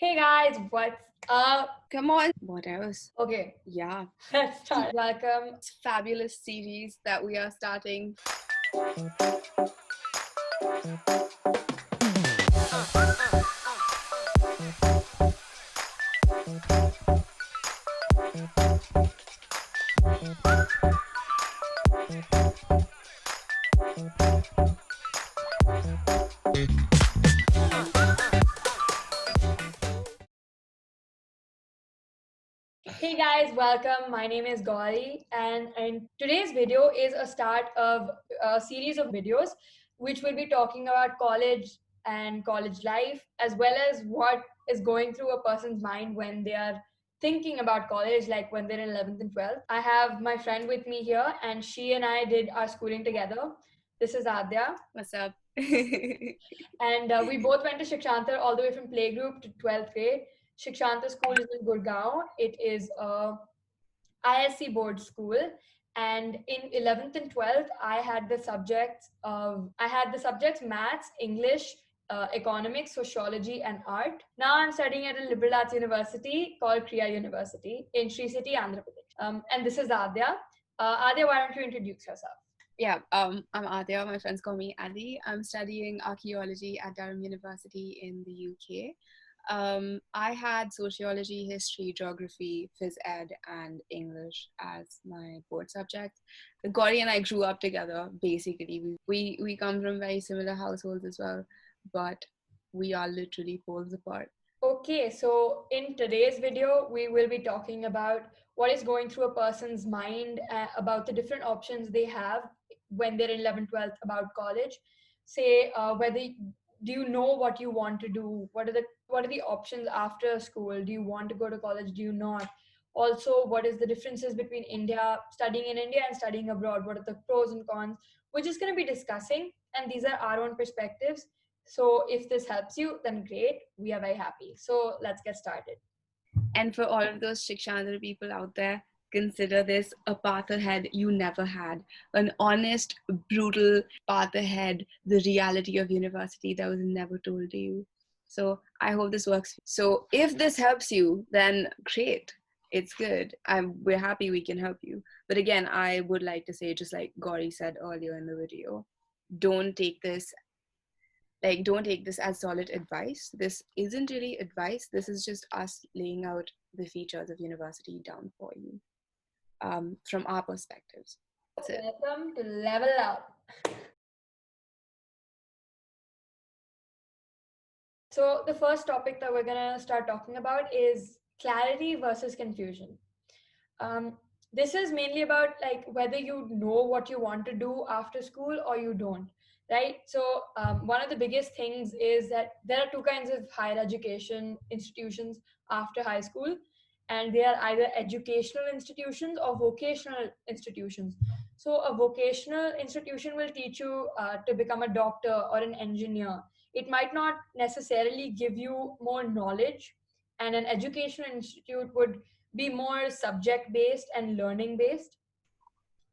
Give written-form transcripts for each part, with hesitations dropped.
Hey guys, what's up? Come on. What else? Okay, Yeah. let's start. Welcome. It's fabulous series that we are starting. Hey guys, welcome. My name is Gauri, and today's video is a start of a series of videos which will be talking about college and college life, as well as what is going through a person's mind when they are thinking about college, like when they're in 11th and 12th. I have my friend with me here, and she and I did our schooling together. This is Aadya. What's up? And we both went to Shikshantar all the way from playgroup to 12th grade. Shikshantar school is in Gurgaon. It is a ISC board school. And in 11th and 12th, I had the subjects maths, English, economics, sociology, and art. Now I'm studying at a liberal arts university called Kriya University in Sri City, Andhra Pradesh. And this is Aadya. Aadya, why don't you introduce yourself? Yeah, I'm Aadya. My friends call me Adi. I'm studying archaeology at Durham University in the UK. I had sociology, history, geography, phys ed, and English as my board subjects. Gauri and I grew up together. Basically, we come from very similar households as well, but we are literally poles apart. Okay, so in today's video, we will be talking about what is going through a person's mind about the different options they have when they're in 11th, 12th about college. Say, do you know what you want to do? What are the options after school? Do you want to go to college? Do you not? Also, what is the differences between studying in India and studying abroad? What are the pros and cons? We're just going to be discussing, and these are our own perspectives. So if this helps you, then great. We are very happy. So let's get started. And for all of those Shikshandra people out there, consider this a path ahead you never had. An honest, brutal path ahead, the reality of university that was never told to you. So I hope this works. So if this helps you, then great. It's good. We're happy we can help you. But again, I would like to say, just like Gauri said earlier in the video, don't take this don't take this as solid advice. This isn't really advice. This is just us laying out the features of university down for you from our perspectives. That's it. Welcome to Level Up. So the first topic that we're gonna start talking about is clarity versus confusion. Um, this is mainly about like whether you know what you want to do after school or you don't, right? So one of the biggest things is that there are two kinds of higher education institutions after high school, and they are either educational institutions or vocational institutions. So a vocational institution will teach you to become a doctor or an engineer. It might not necessarily give you more knowledge, and an educational institute would be more subject based and learning based.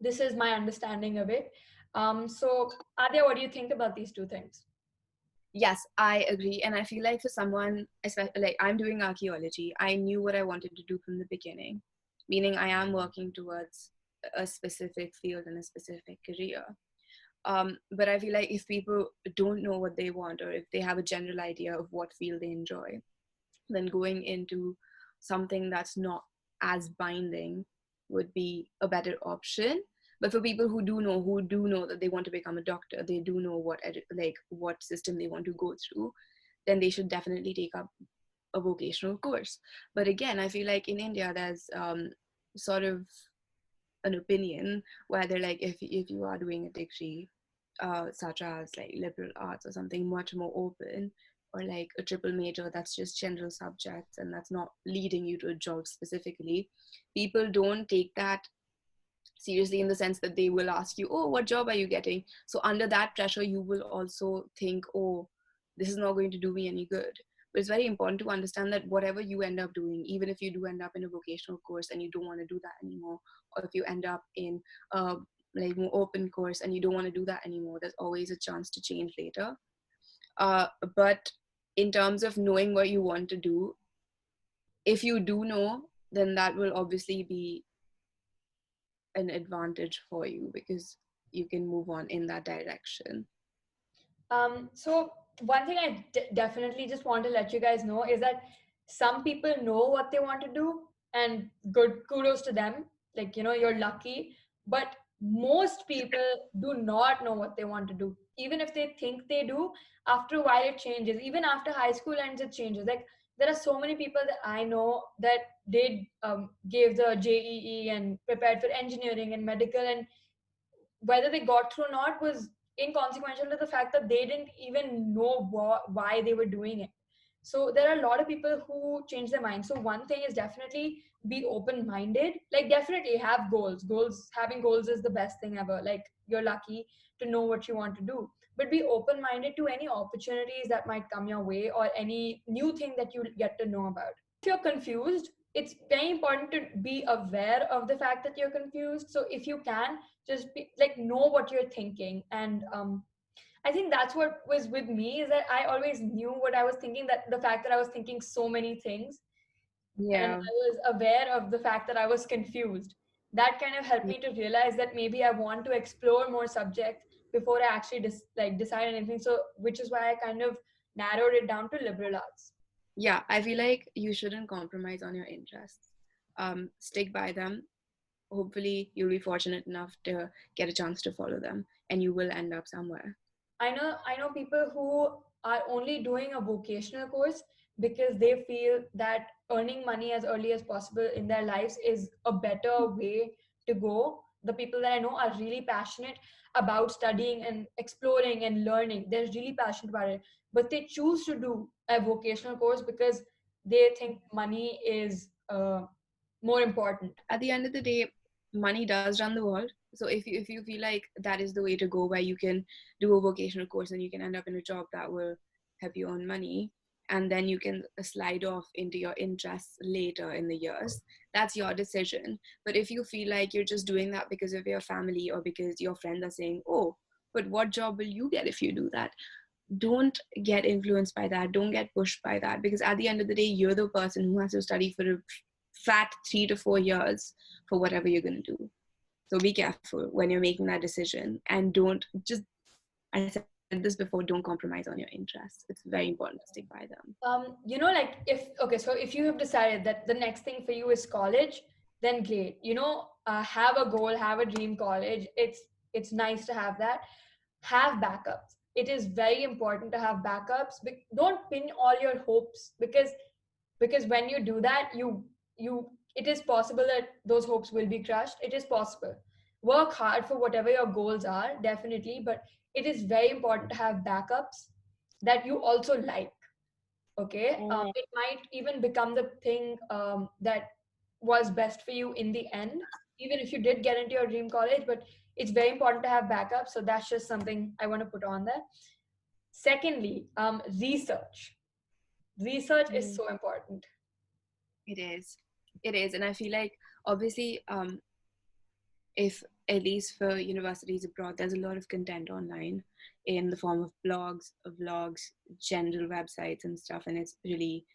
This is my understanding of it. So, Adya, what do you think about these two things? Yes, I agree. And I feel like for someone, especially like I'm doing archaeology, I knew what I wanted to do from the beginning, meaning I am working towards a specific field and a specific career. But I feel like if people don't know what they want, or if they have a general idea of what field they enjoy, then going into something that's not as binding would be a better option. But for people who do know that they want to become a doctor, they do know what system they want to go through, then they should definitely take up a vocational course. But again, I feel like in India there's sort of an opinion where they're like, if you are doing a degree such as like liberal arts or something much more open, or like a triple major that's just general subjects and that's not leading you to a job specifically, people don't take that seriously, in the sense that they will ask you, oh, what job are you getting? So under that pressure you will also think, oh, this is not going to do me any good. But it's very important to understand that whatever you end up doing, even if you do end up in a vocational course and you don't want to do that anymore, or if you end up in a like more open course and you don't want to do that anymore, there's always a chance to change later. But in terms of knowing what you want to do, if you do know, then that will obviously be an advantage for you because you can move on in that direction. So one thing I definitely just want to let you guys know is that some people know what they want to do, and good kudos to them. Like, you're lucky. But most people do not know what they want to do. Even if they think they do, after a while it changes. Even after high school ends, it changes. Like, there are so many people that I know that they gave the JEE and prepared for engineering and medical, and whether they got through or not was inconsequential to the fact that they didn't even know why they were doing it. So there are a lot of people who change their mind. So one thing is definitely be open minded. Like, definitely have goals. Having goals is the best thing ever. Like, you're lucky to know what you want to do, but be open minded to any opportunities that might come your way or any new thing that you get to know about. If you're confused, it's very important to be aware of the fact that you're confused. So if you can, just be like, know what you're thinking. And I think that's what was with me, is that I always knew what I was thinking, that the fact that I was thinking so many things, and Yeah. I was aware of the fact that I was confused. That kind of helped me to realize that maybe I want to explore more subjects before I actually decide anything. So which is why I kind of narrowed it down to liberal arts. Yeah, I feel like you shouldn't compromise on your interests. Stick by them. Hopefully you'll be fortunate enough to get a chance to follow them and you will end up somewhere. I know people who are only doing a vocational course because they feel that earning money as early as possible in their lives is a better way to go. The people that I know are really passionate about studying and exploring and learning. They're really passionate about it, but they choose to do a vocational course because they think money is more important. At the end of the day, money does run the world. So if you feel like that is the way to go, where you can do a vocational course and you can end up in a job that will help you earn money, and then you can slide off into your interests later in the years, that's your decision. But if you feel like you're just doing that because of your family or because your friends are saying, oh, but what job will you get if you do that, don't get influenced by that, don't get pushed by that, because at the end of the day you're the person who has to study for a fat 3 to 4 years for whatever you're going to do. So be careful when you're making that decision, and don't just, I said this before, don't compromise on your interests. It's very important to stick by them. Like, if you have decided that the next thing for you is college, then great. Have a goal, have a dream college. It's nice to have that. Have backups. It is very important to have backups. Don't pin all your hopes, because when you do that, you it is possible that those hopes will be crushed. It is possible. Work hard for whatever your goals are, definitely, but it is very important to have backups that you also like. Okay, Mm. it might even become the thing that was best for you in the end, even if you did get into your dream college. But it's very important to have backups, so that's just something I want to put on there. Secondly, research is Mm. so important. It is. It is. And I feel like, obviously, if at least for universities abroad, there's a lot of content online in the form of blogs, vlogs, general websites and stuff, and it's really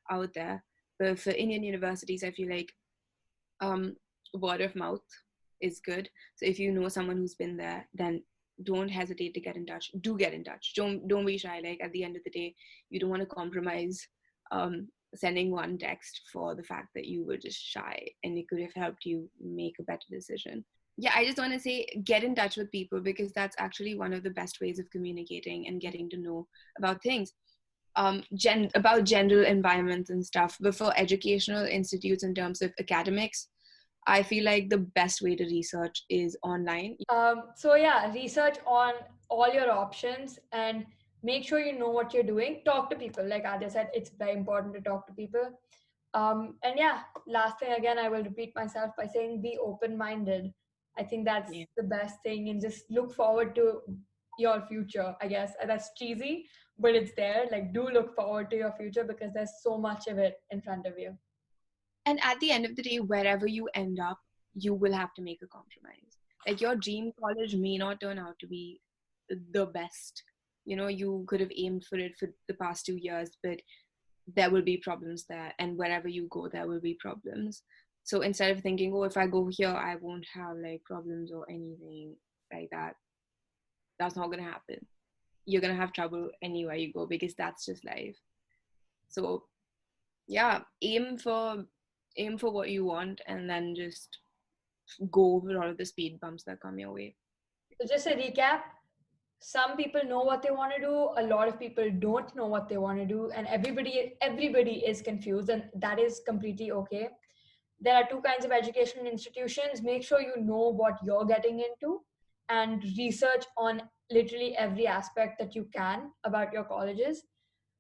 out there. But for Indian universities, I feel like um, word of mouth is good. So if you know someone who's been there, then don't hesitate to get in touch. Do get in touch. Don't be shy. Like, at the end of the day, you don't want to compromise sending one text for the fact that you were just shy, and it could have helped you make a better decision. Yeah, I just want to say, get in touch with people, because that's actually one of the best ways of communicating and getting to know about things, about general environments and stuff. But for educational institutes, in terms of academics, I feel like the best way to research is online. So yeah, research on all your options and make sure you know what you're doing. Talk to people. Like Adya said, it's very important to talk to people. And yeah, last thing again, I will repeat myself by saying be open minded. I think that's Yeah. the best thing, and just look forward to your future. I guess that's cheesy, but it's there. Like, do look forward to your future because there's so much of it in front of you. And at the end of the day, wherever you end up, you will have to make a compromise. Like, your dream college may not turn out to be the best, you could have aimed for it for the past 2 years, but there will be problems there, and wherever you go there will be problems. So instead of thinking, oh, if I go here I won't have like problems or anything like that, that's not going to happen. You're going to have trouble anywhere you go, because that's just life. So yeah, aim for what you want, and then just go over all of the speed bumps that come your way. So just a recap, some people know what they want to do, a lot of people don't know what they want to do, and everybody is confused, and that is completely okay. There are two kinds of education institutions. Make sure you know what you're getting into and research on literally every aspect that you can about your colleges.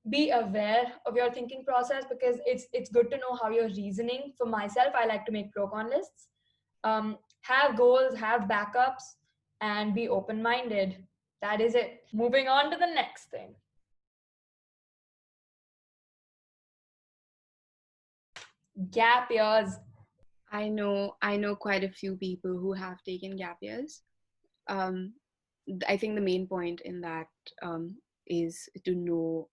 Be aware of your thinking process, because it's good to know how you're reasoning. For myself, I like to make pro con lists. Have goals, have backups, and be open minded. That is it. Moving on to the next thing. Gap years. I know quite a few people who have taken gap years. um, I think the main point in that is to know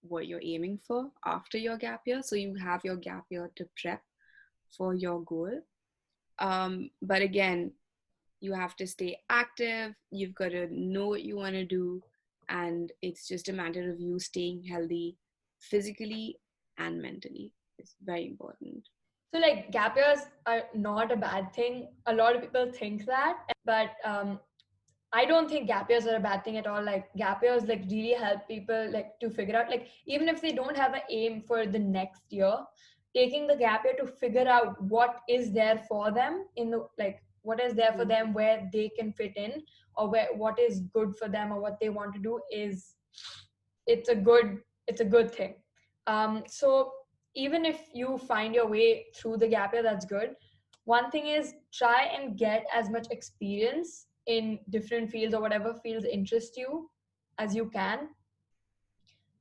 what you're aiming for after your gap year, so you have your gap year to prep for your goal. But again, you have to stay active, you've got to know what you want to do, and it's just a matter of you staying healthy physically and mentally. It's very important. So, like, gap years are not a bad thing. A lot of people think that, but I don't think gap years are a bad thing at all. Like, gap years like really help people like to figure out, like, even if they don't have an aim for the next year, taking the gap year to figure out what is there for them in the, like, what is there for Mm. them where they can fit in, or where what is good for them or what they want to do is, it's a good, it's a good thing. So even if you find your way through the gap year, that's good. One thing is, try and get as much experience in different fields or whatever fields interest you as you can.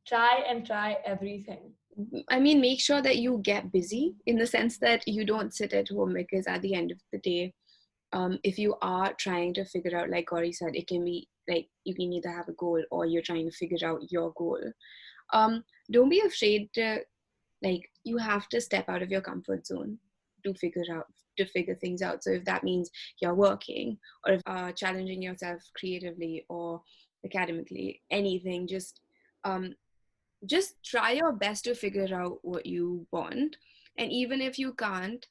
Try and try everything. I mean, make sure that you get busy in the sense that you don't sit at home, because at the end of the day, if you are trying to figure out, like Gauri said, it can be like you can either have a goal or you're trying to figure out your goal. Don't be afraid to, like, you have to step out of your comfort zone to figure things out. So if that means you're working, or if challenging yourself creatively or academically, anything, just try your best to figure out what you want. And even if you can't,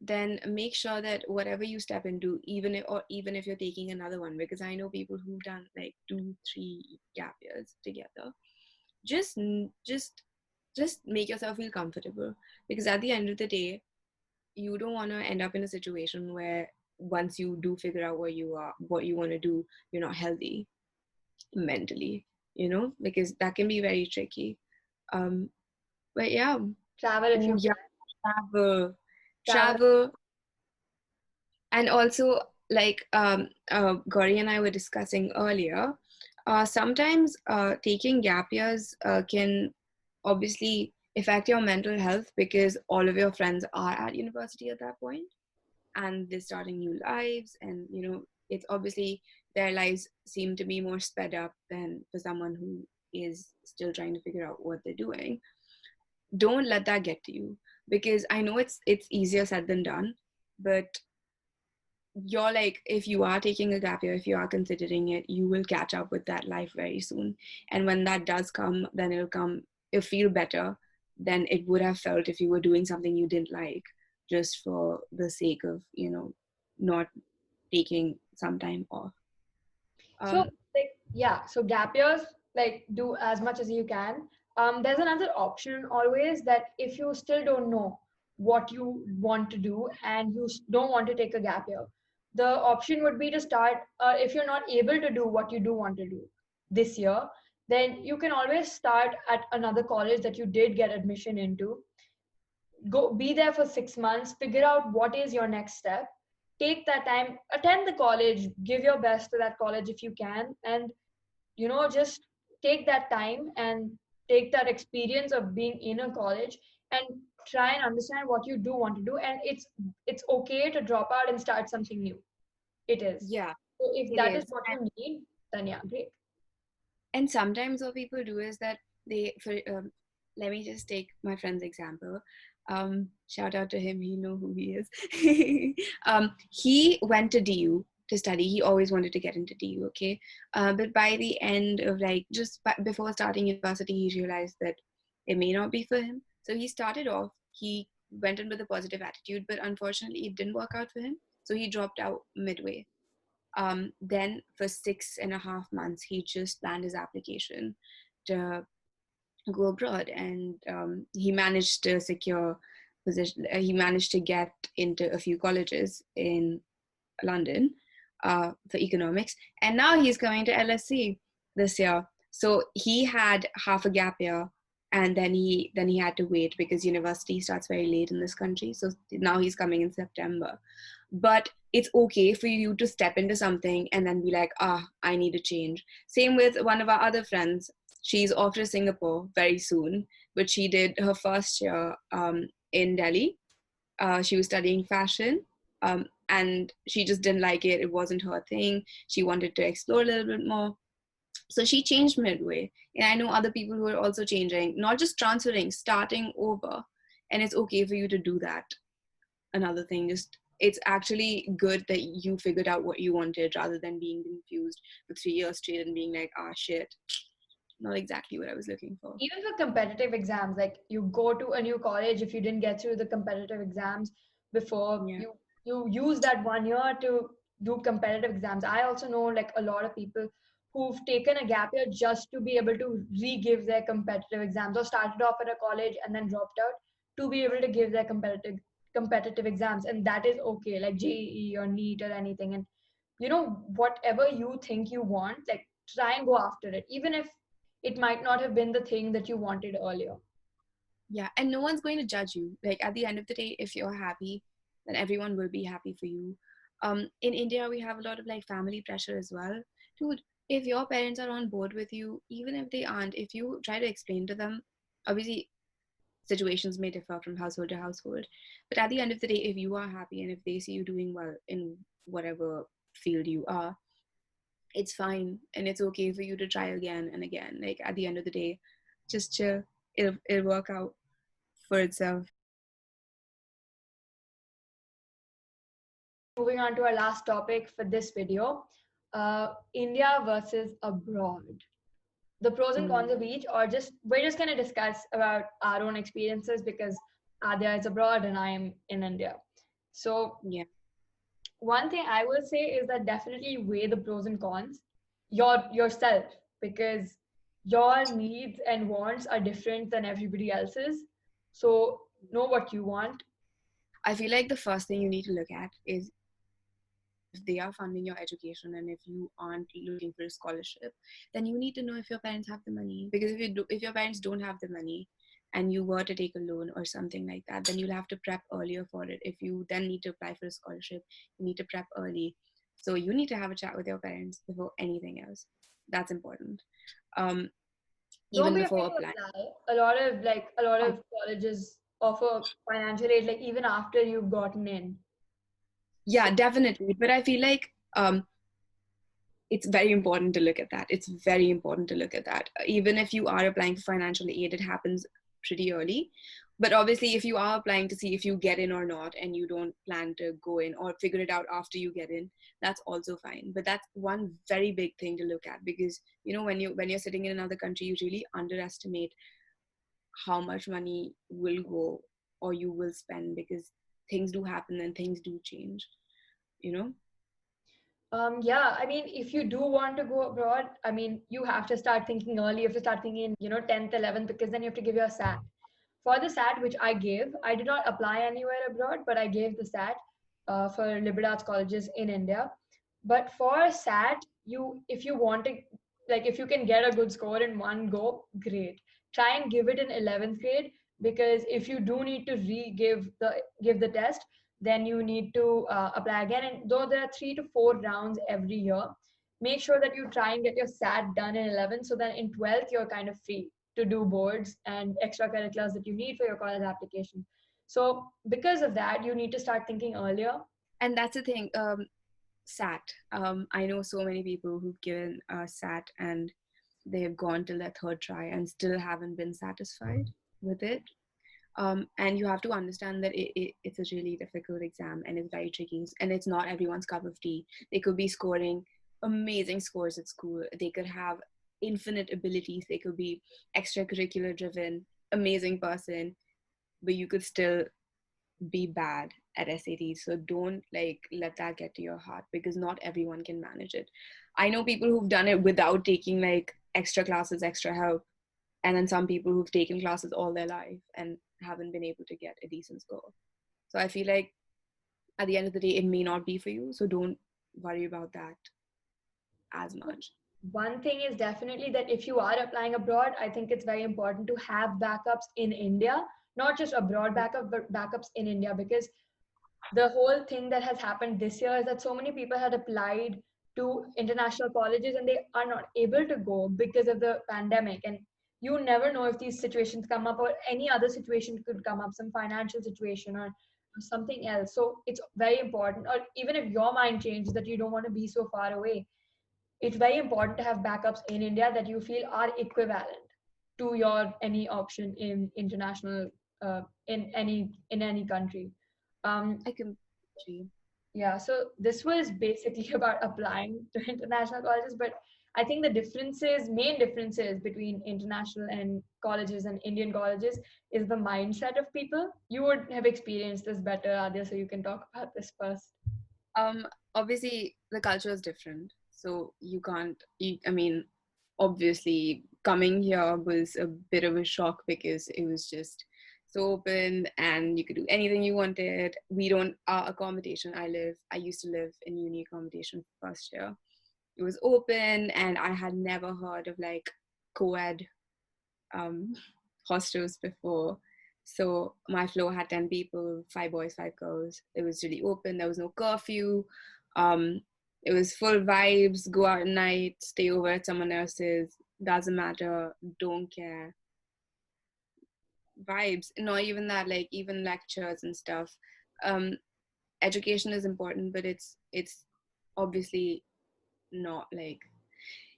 then make sure that whatever you step into, even if you're taking another one, because I know people who've done like 2-3 gap years together, just make yourself feel comfortable, because at the end of the day, you don't want to end up in a situation where once you do figure out what you want to do, you're not healthy mentally, because that can be very tricky. um but yeah. Travel if Oh you yeah, can. travel. Travel. Travel. And also, like, Gauri and I were discussing earlier, sometimes taking gap years can obviously affect your mental health, because all of your friends are at university at that point, and they're starting new lives, and it's obviously their lives seem to be more sped up than for someone who is still trying to figure out what they're doing. Don't let that get to you, because I know it's easier said than done, but you're like, if you are taking a gap year, if you are considering it, you will catch up with that life very soon. And when that does come, then it'll feel better than it would have felt if you were doing something you didn't like, just for the sake of not taking some time off. So, um like, yeah, so gap years, like, do as much as you can. There's another option always, that if you still don't know what you want to do and you don't want to take a gap year, the option would be to start, if you're not able to do what you do want to do this year, then you can always start at another college that you did get admission into. Go be there for 6 months, figure out what is your next step, take that time, attend the college, give your best to that college if you can, and just take that time and take that experience of being in a college, and try and understand what you do want to do. And it's okay to drop out and start something new. It is. yeah, So if it that is is. what you need, then yeah, great. And sometimes what people do is that they, for let me just take my friend's example. Shout out to him, you know who he is. He went to DU to study. He always wanted to get into DU, okay? But by the end of like just before starting university, he realized that it may not be for him. So he started off, he went in with a positive attitude, but unfortunately, it didn't work out for him. So he dropped out midway. Then for 6.5 months, he just planned his application to go abroad, and he managed to secure position. He managed to get into a few colleges in London for economics, and now he's going to LSE this year. So he had half a gap year, and then he had to wait because university starts very late in this country. So now he's coming in September. But it's okay for you to step into something and then be like, I need a change. Same with one of our other friends. She's off to Singapore very soon, but she did her first year in Delhi. She was studying fashion, and she just didn't like it. It wasn't her thing. She wanted to explore a little bit more. So she changed midway. And I know other people who are also changing, not just transferring, starting over. And it's okay for you to do that. Another thing, just it's actually good that you figured out what you wanted rather than being confused for 3 years straight and being like, shit, not exactly what I was looking for. Even for competitive exams, like you go to a new college, if you didn't get through the competitive exams before, Yeah. you use that 1 year to do competitive exams. I also know like a lot of people who've taken a gap year just to be able to re-give their competitive exams, or started off at a college and then dropped out to be able to give their competitive exams. And that is okay, like JEE or NEET or anything. And whatever you think you want, like try and go after it, even if it might not have been the thing that you wanted earlier. Yeah, and no one's going to judge you. Like at the end of the day, if you're happy, then everyone will be happy for you. In India, we have a lot of like family pressure as well. Dude, if your parents are on board with you, even if they aren't, if you try to explain to them, obviously situations may differ from household to household, but at the end of the day, if you are happy and if they see you doing well in whatever field you are, it's fine and it's okay for you to try again and again. Like at the end of the day, just chill. It'll work out for itself. Moving on to our last topic for this video, India versus abroad. The pros and cons of each, or just we're just going to discuss about our own experiences because Aadya is abroad and I am in India. So Yeah. one thing I will say is that definitely weigh the pros and cons yourself, because your needs and wants are different than everybody else's. So know what you want. I feel like the first thing you need to look at is if they are funding your education and if you aren't looking for a scholarship, then you need to know if your parents have the money. Because if your parents don't have the money and you were to take a loan or something like that, then you'll have to prep earlier for it. If you then need to apply for a scholarship, you need to prep early. So you need to have a chat with your parents before anything else. That's important. Um, Don't Even be afraid before to applying. apply. A lot of colleges offer financial aid like even after you've gotten in. So Yeah, definitely. But I feel like it's very important to look at that. It's very important to look at that. Even if you are applying for financial aid, it happens pretty early. But obviously, if you are applying to see if you get in or not, and you don't plan to go in or figure it out after you get in, that's also fine. But that's one very big thing to look at, because when you're sitting in another country, you really underestimate how much money will go or you will spend, because things do happen and things do change. You know. yeah, I mean, if you do want to go abroad, I mean, you have to start thinking early. You have to start thinking, 10th, 11th, because then you have to give your SAT. For the SAT, which I gave, I did not apply anywhere abroad, but I gave the SAT for liberal arts colleges in India. But for SAT, if you want to, like, if you can get a good score in one go, great. Try and give it in 11th grade, because if you do need to give the test, then you need to apply again. And though there are 3 to 4 rounds every year, make sure that you try and get your SAT done in 11th, so that in 12th you're kind of free to do boards and extracurriculars that you need for your college application. So because of that, you need to start thinking earlier. And that's the thing. SAT. I know so many people who've given SAT, and they've gone till their third try and still haven't been satisfied with it. And you have to understand that it's a really difficult exam and it's very tricky, and it's not everyone's cup of tea. They could be scoring amazing scores at school, they could have infinite abilities, they could be extracurricular driven, amazing person, but you could still be bad at SATs. So don't like let that get to your heart, because not everyone can manage it. I know people who've done it without taking like extra classes, extra help, and then some people who've taken classes all their life and haven't been able to get a decent score. So I feel like at the end of the day, it may not be for you. So don't worry about that as much. One thing is definitely that if you are applying abroad, I think it's very important to have backups in India, not just abroad backup, but backups in India, because the whole thing that has happened this year is that so many people had applied to international colleges and they are not able to go because of the pandemic. And you never know if these situations come up, or any other situation could come up, some financial situation or something else. So it's very important, or even if your mind changes that you don't want to be so far away, it's very important to have backups in India that you feel are equivalent to your any option in international, in any country. Um, I can agree. yeah, so this was basically about applying to international colleges, but I think the differences, main differences between international and colleges and Indian colleges is the mindset of people. You would have experienced this better, Adya, so you can talk about this first. Obviously the culture is different, so you can't. I mean, obviously coming here was a bit of a shock because it was just so open and you could do anything you wanted. We don't Our accommodation, I used to live in uni accommodation for first year. It was open, and I had never heard of like co-ed um, hostels before. So my floor had 10 people, 5 boys, 5 girls. It was really open. There was no curfew. Um, it was full vibes. Go out at night, stay over at someone else's. Doesn't matter. Don't care. Vibes. Not even that. Like even lectures and stuff. Um, Education is important, but it's obviously not like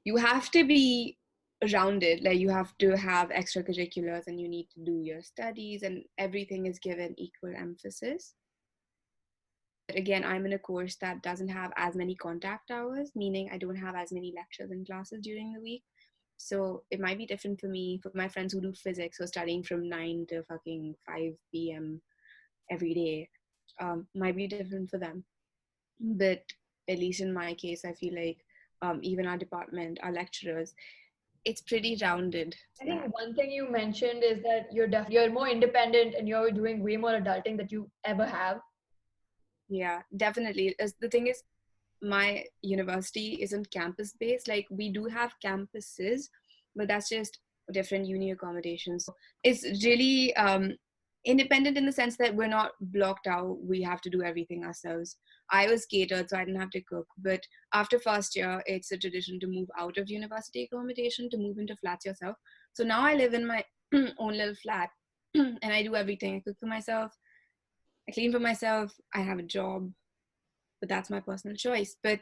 you have to be rounded. Like you have to have extracurriculars and you need to do your studies, and everything is given equal emphasis. But again, I'm in a course that doesn't have as many contact hours, meaning I don't have as many lectures and classes during the week. So it might be different for me. For my friends who do physics, who are studying from 9 to fucking 5 p.m. every day, might be different for them. But at least in my case, I feel like even our department, our lecturers, it's pretty rounded. I That think one thing you mentioned is that you're more independent and you're doing way more adulting that you ever have. yeah, definitely. The thing is, my university isn't campus based. Like we do have campuses, but that's just different uni accommodations. So it's really independent in the sense that we're not blocked out. We have to do everything ourselves. I was catered, so I didn't have to cook. But after first year, it's a tradition to move out of university accommodation to move into flats yourself. So now I live in my own little flat, and I do everything. I cook for myself, I clean for myself, I have a job, but that's my personal choice. But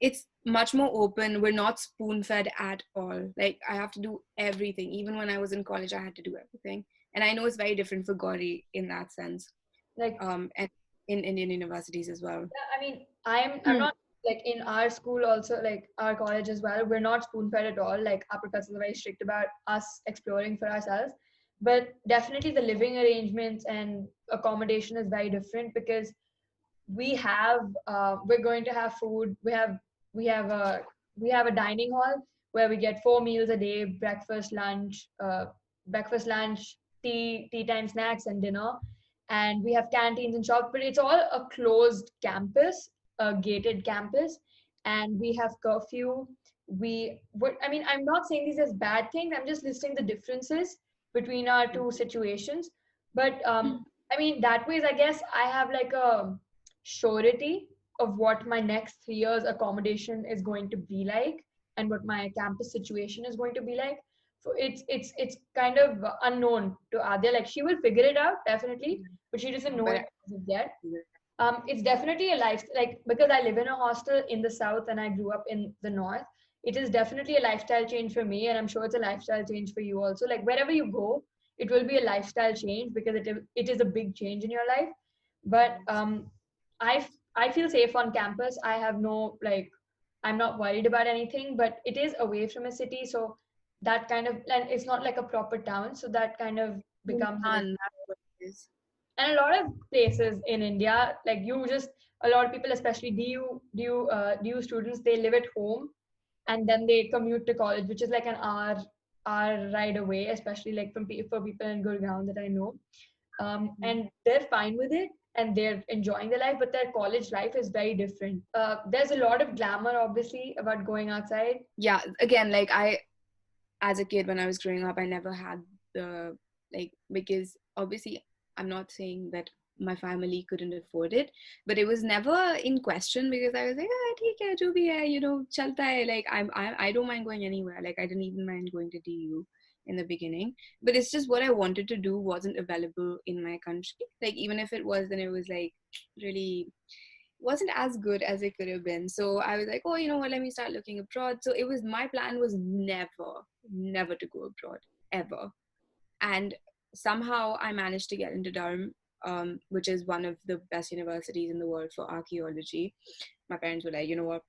it's much more open. We're not spoon fed at all. Like I have to do everything. Even when I was in college, I had to do everything. And I know it's very different for Gauri in that sense. Like, And in Indian universities as well. yeah, I mean, I'm not like in our school also, like our college as well. We're not spoon fed at all. Like our professors are very strict about us exploring for ourselves. But definitely the living arrangements and accommodation is very different because we're going to have food. We have a we have a dining hall where we get 4 meals a day: breakfast, lunch, tea time, snacks, and dinner. And we have canteens and shops, but it's all a closed campus, a gated campus, and we have curfew. I mean, I'm not saying these as bad things. I'm just listing the differences between our two situations. But I mean, that ways, I guess I have like a surety of what my next 3 years accommodation is going to be like and what my campus situation is going to be like. So it's kind of unknown to Adya. Like she will figure it out definitely, but she doesn't know it But as of yet. It's definitely a life, like because I live in a hostel in the south and I grew up in the north. it is definitely a lifestyle change for me, and I'm sure it's a lifestyle change for you also. Like wherever you go, it will be a lifestyle change because it is a big change in your life. But I feel safe on campus. I have no like I'm not worried about anything, but it is away from a city, so that kind of, and it's not like a proper town, so that kind of becomes a little. Fun, that's what it is. And a lot of places in India, like you just a lot of people, especially DU students, they live at home and then they commute to college, which is like an hour ride away, especially like for people in Gurgaon that I know. And they're fine with it and they're enjoying their life, but their college life is very different. There's a lot of glamour, obviously, about going outside. Yeah, again, like I, as a kid when I was growing up, I never had the, like, because obviously I'm not saying that my family couldn't afford it, but it was never in question because I was like, ah, theek hai, jo bhi hai, you know, chalta hai. Like I don't mind going anywhere. Like I didn't even mind going to DU in the beginning, but it's just what I wanted to do wasn't available in my country. Like even if it was, then it was like really wasn't as good as it could have been. So I was like, oh, you know what, let me start looking abroad. So it was, my plan was never to go abroad, ever. And somehow I managed to get into Durham, which is one of the best universities in the world for archaeology. My parents were like, you know what,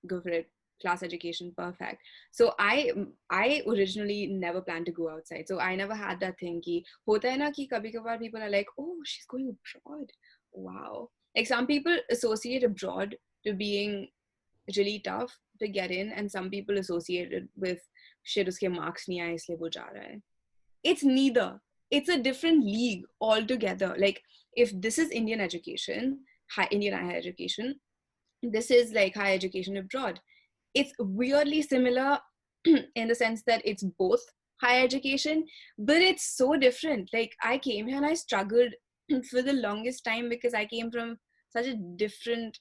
go for it. Class education, perfect. So I originally never planned to go outside. So I never had that thing ki hota hai na ki kabhi kabhar people are like, oh, she's going abroad. Wow. Like some people associate abroad to being really tough to get in, and some people associate it with shit, uske marks nahi aaye isliye wo ja raha hai. It's neither. It's a different league altogether. Like if this is Indian education, Indian higher education, this is like higher education abroad. It's weirdly similar in the sense that it's both higher education, but it's so different. Like I came here and I struggled for the longest time because I came from such a different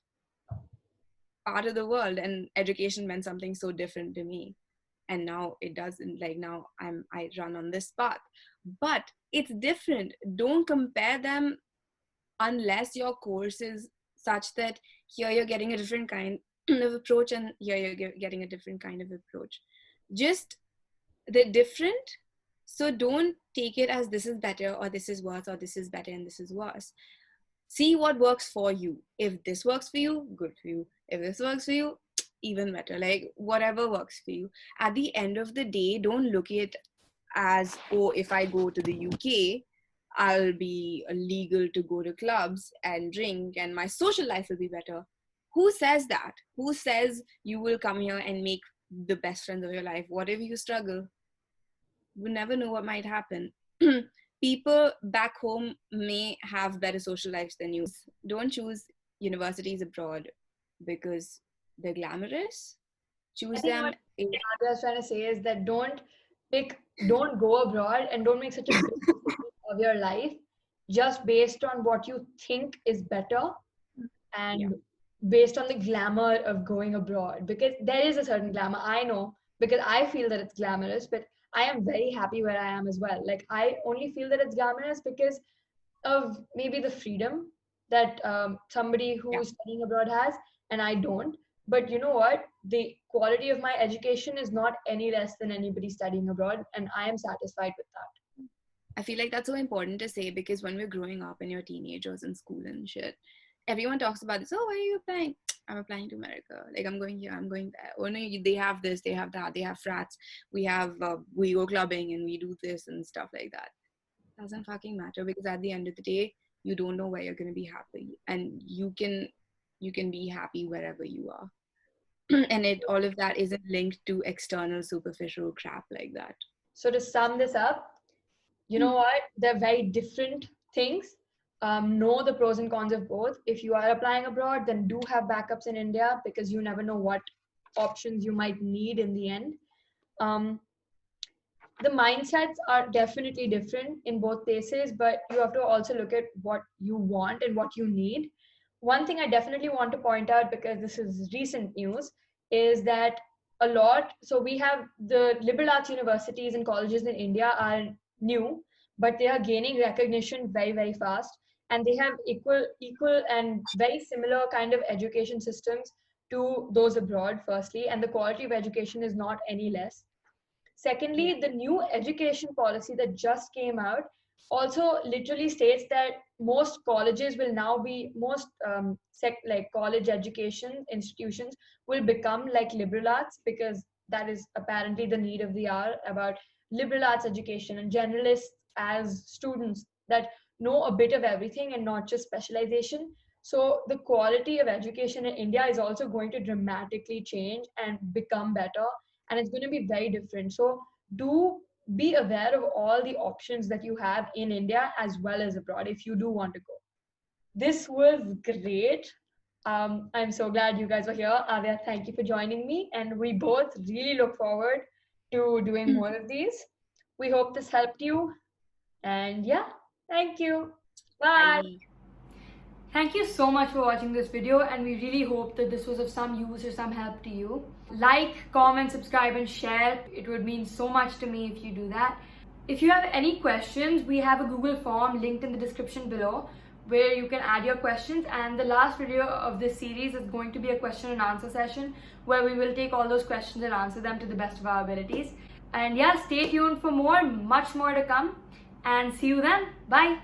part of the world, and education meant something so different to me. And now it doesn't. Like now I run on this path, but it's different. Don't compare them unless your course is such that here you're getting a different kind of approach and here you're getting a different kind of approach. Just they're different. So don't take it as this is better or this is worse or this is better and this is worse. See what works for you. If this works for you, good for you. If this works for you, even better. Like whatever works for you. At the end of the day, don't look at it as, oh, if I go to the UK, I'll be legal to go to clubs and drink and my social life will be better. Who says that? Who says you will come here and make the best friends of your life? What if you struggle? You never know what might happen. People back home may have better social lives than you. Don't choose universities abroad because they're glamorous. I Choose think them. what I was trying to say is that don't go abroad and don't make such a big decision of your life just based on what you think is better Yeah. and based on the glamour of going abroad, because there is a certain glamour, I know, because I feel that it's glamorous, but I am very happy where I am as well. Like I only feel that it's glamorous because of maybe the freedom that somebody Yeah. who's studying abroad has, and I don't. But you know what? The quality of my education is not any less than anybody studying abroad, and I am satisfied with that. I feel like that's so important to say because when we're growing up and you're teenagers in school and shit, everyone talks about this. Oh, why are you applying? I'm applying to America. Like I'm going here, I'm going there. Oh no, they have this, they have that, they have frats. We go clubbing and we do this and stuff like that. Doesn't fucking matter because at the end of the day, you don't know where you're gonna be happy, and you can be happy wherever you are. And it all of that isn't linked to external superficial crap like that. So to sum this up, you know what? They're very different things. Know the pros and cons of both. If you are applying abroad, then do have backups in India because you never know what options you might need in the end. Um, the mindsets are definitely different in both places, but you have to also look at what you want and what you need. One thing I definitely want to point out, because this is recent news, is that a lot, so we have the liberal arts universities and colleges in India are new, but they are gaining recognition very, very fast. And they have equal and very similar kind of education systems to those abroad, firstly, and the quality of education is not any less. Yeah. Secondly, the new education policy that just came out also literally states that most colleges will now be like college education institutions will become like liberal arts, because that is apparently the need of the hour, about liberal arts education and generalists as students that know a bit of everything and not just specialization. So the quality of education in India is also going to dramatically change and become better, and it's going to be very different. So do be aware of all the options that you have in India as well as abroad if you do want to go. This was great. I'm so glad you guys were here. Aadya, thank you for joining me, and we both really look forward to doing more of these. We hope this helped you, and yeah, thank you. Bye. Bye. Thank you so much for watching this video, and we really hope that this was of some use or some help to you. Like, comment, subscribe, and share. It would mean so much to me if you do that. If you have any questions, we have a Google form linked in the description below where you can add your questions, and the last video of this series is going to be a question and answer session where we will take all those questions and answer them to the best of our abilities. And yeah, stay tuned for more, much more to come, and see you then. Bye.